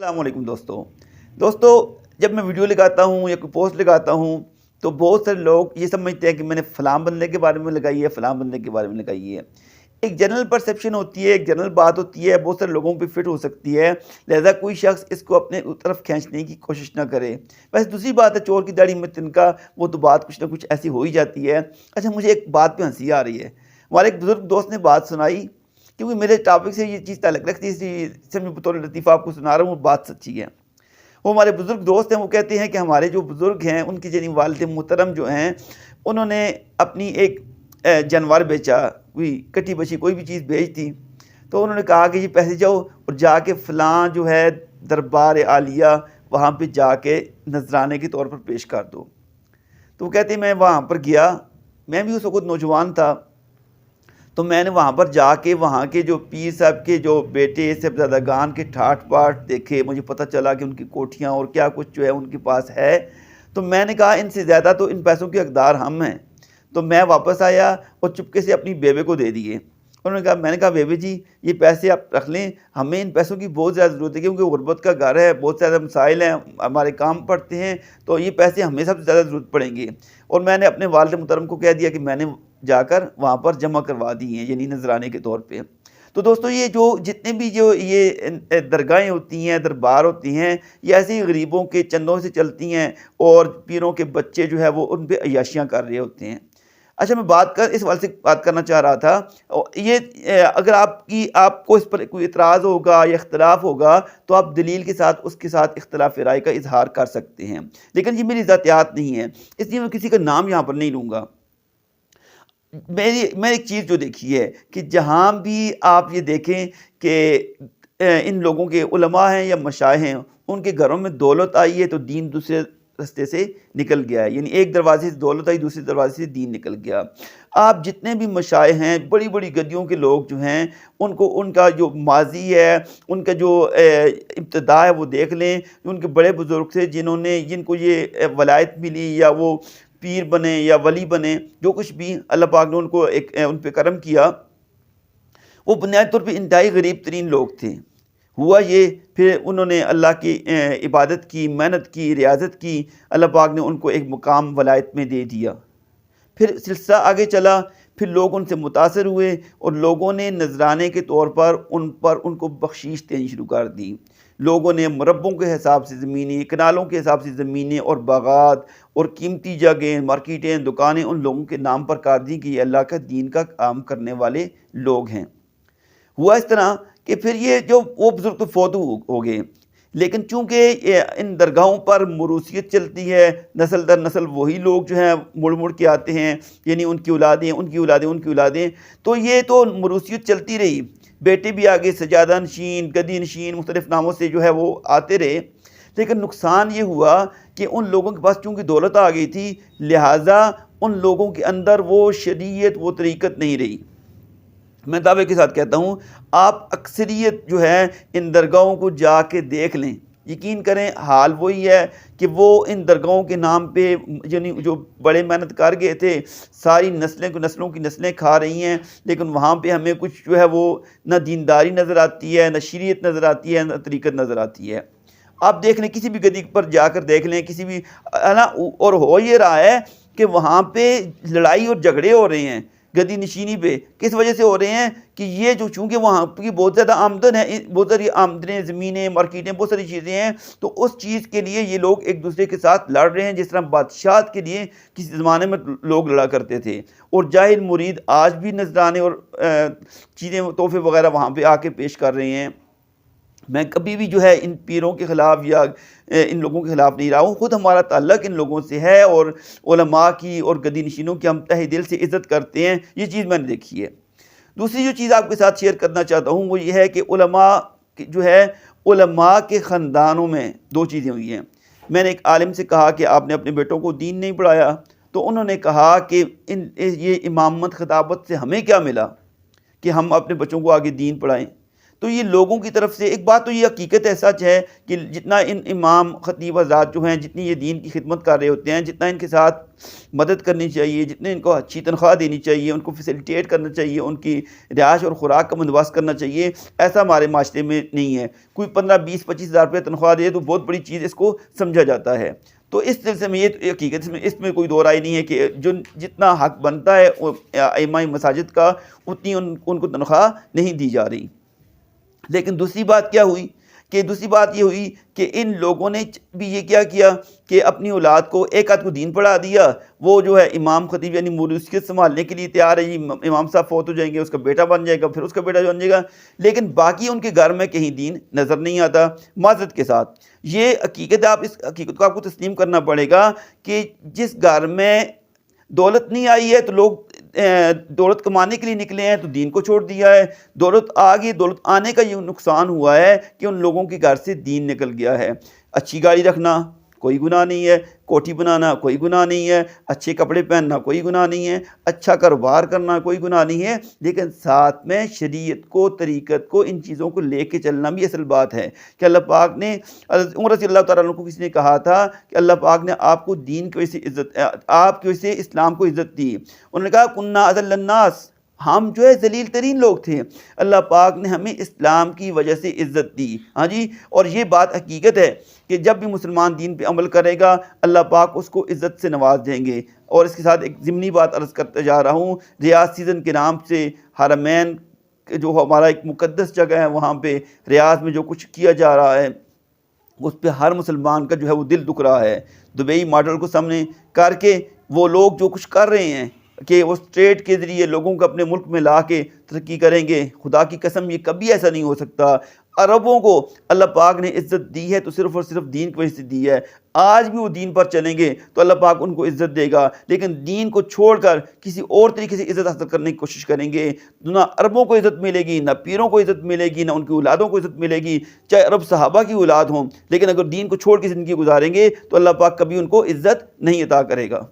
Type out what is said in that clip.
السلام علیکم دوستو جب میں ویڈیو لگاتا ہوں یا کوئی پوسٹ لگاتا ہوں تو بہت سارے لوگ یہ سمجھتے ہیں کہ میں نے فلاں بندے کے بارے میں لگائی ہے، فلاں بندے کے بارے میں لگائی ہے۔ ایک جنرل پرسیپشن ہوتی ہے، ایک جنرل بات ہوتی ہے، بہت سارے لوگوں پہ فٹ ہو سکتی ہے، لہذا کوئی شخص اس کو اپنے طرف کھینچنے کی کوشش نہ کرے۔ ویسے دوسری بات ہے چور کی داڑھی میں تنکا، وہ تو بات کچھ نہ کچھ ایسی ہو ہی جاتی ہے۔ اچھا، مجھے ایک بات پہ ہنسی آ رہی ہے۔ ہمارے ایک بزرگ دوست نے بات سنائی، کیونکہ میرے ٹاپک سے یہ چیز تعلق رکھتی ہے، اس سے میں بطور لطیفہ آپ کو سنا رہا ہوں، وہ بات سچی ہے۔ وہ ہمارے بزرگ دوست ہیں، وہ کہتے ہیں کہ ہمارے جو بزرگ ہیں ان کی والد محترم جو ہیں، انہوں نے اپنی ایک جانور بیچا، کوئی کٹی بچی کوئی بھی چیز بیچ دی، تو انہوں نے کہا کہ یہ پیسے جاؤ اور جا کے فلاں جو ہے دربار عالیہ وہاں پہ جا کے نذرانے کے طور پر پیش کر دو۔ تو وہ کہتے ہیں میں وہاں پر گیا، میں بھی اس وقت نوجوان تھا، تو میں نے وہاں پر جا کے وہاں کے جو پیر صاحب کے جو بیٹے صاحبزادگان کے ٹھاٹ باٹ دیکھے، مجھے پتہ چلا کہ ان کی کوٹھیاں اور کیا کچھ جو ہے ان کے پاس ہے۔ تو میں نے کہا ان سے زیادہ تو ان پیسوں کے حقدار ہم ہیں۔ تو میں واپس آیا اور چپکے سے اپنی بیوے کو دے دیے۔ میں نے کہا بیوے جی یہ پیسے آپ رکھ لیں، ہمیں ان پیسوں کی بہت زیادہ ضرورت ہے، کیونکہ غربت کا گھر ہے، بہت زیادہ مسائل ہیں، ہمارے کام پڑتے ہیں، تو یہ پیسے ہمیں سب سے زیادہ ضرورت پڑیں گے۔ اور میں نے اپنے والد محترم کو کہہ دیا کہ میں نے جا کر وہاں پر جمع کروا دی ہیں، یعنی نذرانے کے طور پہ۔ تو دوستو یہ جو جتنے بھی جو یہ درگاہیں ہوتی ہیں، دربار ہوتی ہیں، یہ ایسے ہی غریبوں کے چندوں سے چلتی ہیں، اور پیروں کے بچے جو ہے وہ ان پہ عیاشیاں کر رہے ہوتے ہیں۔ اچھا، میں اس حوالے سے بات کرنا چاہ رہا تھا، یہ اگر آپ کو اس پر کوئی اعتراض ہوگا یا اختلاف ہوگا تو آپ دلیل کے ساتھ اس کے ساتھ اختلاف رائے کا اظہار کر سکتے ہیں، لیکن یہ میری ذاتیات نہیں ہے، اس لیے میں کسی کا نام یہاں پر نہیں لوں گا۔ میں ایک چیز جو دیکھی ہے کہ جہاں بھی آپ یہ دیکھیں کہ ان لوگوں کے علماء ہیں یا مشائخ ہیں، ان کے گھروں میں دولت آئی ہے تو دین دوسرے رستے سے نکل گیا ہے، یعنی ایک دروازے سے دولت آئی، دوسرے دروازے سے دین نکل گیا۔ آپ جتنے بھی مشائخ ہیں، بڑی بڑی گدیوں کے لوگ جو ہیں، ان کا جو ماضی ہے، ان کا جو ابتدا ہے وہ دیکھ لیں، ان کے بڑے بزرگ تھے جن کو یہ ولایت ملی، یا وہ پیر بنے یا ولی بنے، جو کچھ بھی اللہ پاک نے ان پہ کرم کیا، وہ بنیادی طور پہ انتہائی غریب ترین لوگ تھے۔ ہوا یہ، پھر انہوں نے اللہ کی عبادت کی، محنت کی، ریاضت کی، اللہ پاک نے ان کو ایک مقام ولایت میں دے دیا۔ پھر سلسلہ آگے چلا، پھر لوگ ان سے متاثر ہوئے اور لوگوں نے نذرانے کے طور پر ان کو بخشش دینی شروع کر دی۔ لوگوں نے مربوں کے حساب سے زمینیں، کنالوں کے حساب سے زمینیں اور باغات اور قیمتی جگہیں، مارکیٹیں، دکانیں ان لوگوں کے نام پر کر دی کہ یہ اللہ کا دین کا کام کرنے والے لوگ ہیں۔ ہوا اس طرح کہ پھر یہ جو وہ بزرگ تو فوت ہو گئے، لیکن چونکہ ان درگاہوں پر موروثیت چلتی ہے، نسل در نسل وہی لوگ جو ہیں مڑ مڑ کے آتے ہیں، یعنی ان کی اولادیں، تو یہ تو موروثیت چلتی رہی، بیٹے بھی آگے سجادہ نشین، گدی نشین، مختلف ناموں سے جو ہے وہ آتے رہے، لیکن نقصان یہ ہوا کہ ان لوگوں کے پاس چونکہ دولت آ گئی تھی، لہٰذا ان لوگوں کے اندر وہ شریعت، وہ طریقت نہیں رہی۔ میں دعوے کے ساتھ کہتا ہوں، آپ اکثریت جو ہے ان درگاہوں کو جا کے دیکھ لیں، یقین کریں حال وہی ہے کہ وہ ان درگاہوں کے نام پہ یعنی جو بڑے محنت کر گئے تھے، ساری نسلوں کی نسلیں کھا رہی ہیں، لیکن وہاں پہ ہمیں کچھ جو ہے وہ نہ دینداری نظر آتی ہے، نہ شریعت نظر آتی ہے، نہ طریقت نظر آتی ہے۔ آپ دیکھ لیں، کسی بھی گدی پر جا کر دیکھ لیں، کسی بھی اور ہو یہ رہا ہے کہ وہاں پہ لڑائی اور جھگڑے ہو رہے ہیں گدی نشینی پہ، کس وجہ سے ہو رہے ہیں کہ یہ جو چونکہ وہاں کی بہت زیادہ آمدن ہے، بہت ساری آمدنیں، زمینیں، مارکیٹیں، بہت ساری چیزیں ہیں، تو اس چیز کے لیے یہ لوگ ایک دوسرے کے ساتھ لڑ رہے ہیں، جس طرح بادشاہت کے لیے کسی زمانے میں لوگ لڑا کرتے تھے۔ اور جاہل مرید آج بھی نذرانے اور چیزیں، تحفے وغیرہ وہاں پہ آ کے پیش کر رہے ہیں۔ میں کبھی بھی جو ہے ان پیروں کے خلاف یا ان لوگوں کے خلاف نہیں رہا ہوں، خود ہمارا تعلق ان لوگوں سے ہے، اور علماء کی اور گدی نشینوں کی ہم تہ دل سے عزت کرتے ہیں، یہ چیز میں نے دیکھی ہے۔ دوسری جو چیز آپ کے ساتھ شیئر کرنا چاہتا ہوں وہ یہ ہے کہ علماء کے خاندانوں میں دو چیزیں ہوئی ہیں۔ میں نے ایک عالم سے کہا کہ آپ نے اپنے بیٹوں کو دین نہیں پڑھایا، تو انہوں نے کہا کہ یہ امامت خطابت سے ہمیں کیا ملا کہ ہم اپنے بچوں کو آگے دین پڑھائیں۔ تو یہ لوگوں کی طرف سے ایک بات تو یہ حقیقت ہے، سچ ہے کہ جتنا ان امام خطیب حضرات جو ہیں جتنی یہ دین کی خدمت کر رہے ہوتے ہیں، جتنا ان کے ساتھ مدد کرنی چاہیے، جتنے ان کو اچھی تنخواہ دینی چاہیے، ان کو فیسیلیٹیٹ کرنا چاہیے، ان کی رہائش اور خوراک کا بندوبست کرنا چاہیے، ایسا ہمارے معاشرے میں نہیں ہے۔ کوئی 15 20 25 ہزار روپے تنخواہ دے تو بہت بڑی چیز اس کو سمجھا جاتا ہے۔ تو اس سلسلے میں یہ حقیقت اس میں کوئی دو رائے نہیں ہے کہ جتنا حق بنتا ہے ائمہ مساجد کا اتنی ان کو تنخواہ نہیں دی جا رہی۔ لیکن دوسری بات کیا ہوئی دوسری بات یہ ہوئی کہ ان لوگوں نے بھی یہ کیا کہ اپنی اولاد کو ایک آدھ کو دین پڑھا دیا، وہ جو ہے امام خطیب یعنی مولویت سنبھالنے کے لیے تیار ہے، امام صاحب فوت ہو جائیں گے، اس کا بیٹا بن جائے گا، پھر اس کا بیٹا بن جائے گا، لیکن باقی ان کے گھر میں کہیں دین نظر نہیں آتا۔ معذرت کے ساتھ یہ حقیقت ہے، اس حقیقت کو آپ کو تسلیم کرنا پڑے گا کہ جس گھر میں دولت نہیں آئی ہے تو لوگ دولت کمانے کے لیے نکلے ہیں تو دین کو چھوڑ دیا ہے، دولت آ گئی، دولت آنے کا یہ نقصان ہوا ہے کہ ان لوگوں کے گھر سے دین نکل گیا ہے۔ اچھی گاڑی رکھنا کوئی گناہ نہیں ہے، کوٹھی بنانا کوئی گناہ نہیں ہے، اچھے کپڑے پہننا کوئی گناہ نہیں ہے، اچھا کاروبار کرنا کوئی گناہ نہیں ہے، لیکن ساتھ میں شریعت کو، طریقت کو، ان چیزوں کو لے کے چلنا بھی اصل بات ہے کہ اللہ پاک نے عمر رضی اللہ تعالیٰ عنہ کو کسی نے کہا تھا کہ اللہ پاک نے آپ کو دین کی وجہ سے عزت، آپ کی وجہ سے اسلام کو عزت دی۔ انہوں نے کہا کننا اذل الناس، ہم جو ہے ذلیل ترین لوگ تھے، اللہ پاک نے ہمیں اسلام کی وجہ سے عزت دی۔ ہاں جی، اور یہ بات حقیقت ہے کہ جب بھی مسلمان دین پہ عمل کرے گا اللہ پاک اس کو عزت سے نواز دیں گے۔ اور اس کے ساتھ ایک ضمنی بات عرض کرتے جا رہا ہوں، ریاض سیزن کے نام سے حرمین جو ہمارا ایک مقدس جگہ ہے، وہاں پہ ریاض میں جو کچھ کیا جا رہا ہے اس پہ ہر مسلمان کا جو ہے وہ دل دکھ رہا ہے۔ دبئی ماڈل کو سامنے کر کے وہ لوگ جو کچھ کر رہے ہیں کہ وہ اسٹریٹ کے ذریعے لوگوں کو اپنے ملک میں لا کے ترقی کریں گے، خدا کی قسم یہ کبھی ایسا نہیں ہو سکتا۔ عربوں کو اللہ پاک نے عزت دی ہے تو صرف اور صرف دین کی وجہ سے دی ہے، آج بھی وہ دین پر چلیں گے تو اللہ پاک ان کو عزت دے گا، لیکن دین کو چھوڑ کر کسی اور طریقے سے عزت حاصل کرنے کی کوشش کریں گے، نہ عربوں کو عزت ملے گی، نہ پیروں کو عزت ملے گی، نہ ان کی اولادوں کو عزت ملے گی، چاہے عرب صحابہ کی اولاد ہوں، لیکن اگر دین کو چھوڑ کے زندگی گزاریں گے تو اللہ پاک کبھی ان کو عزت نہیں عطا کرے گا۔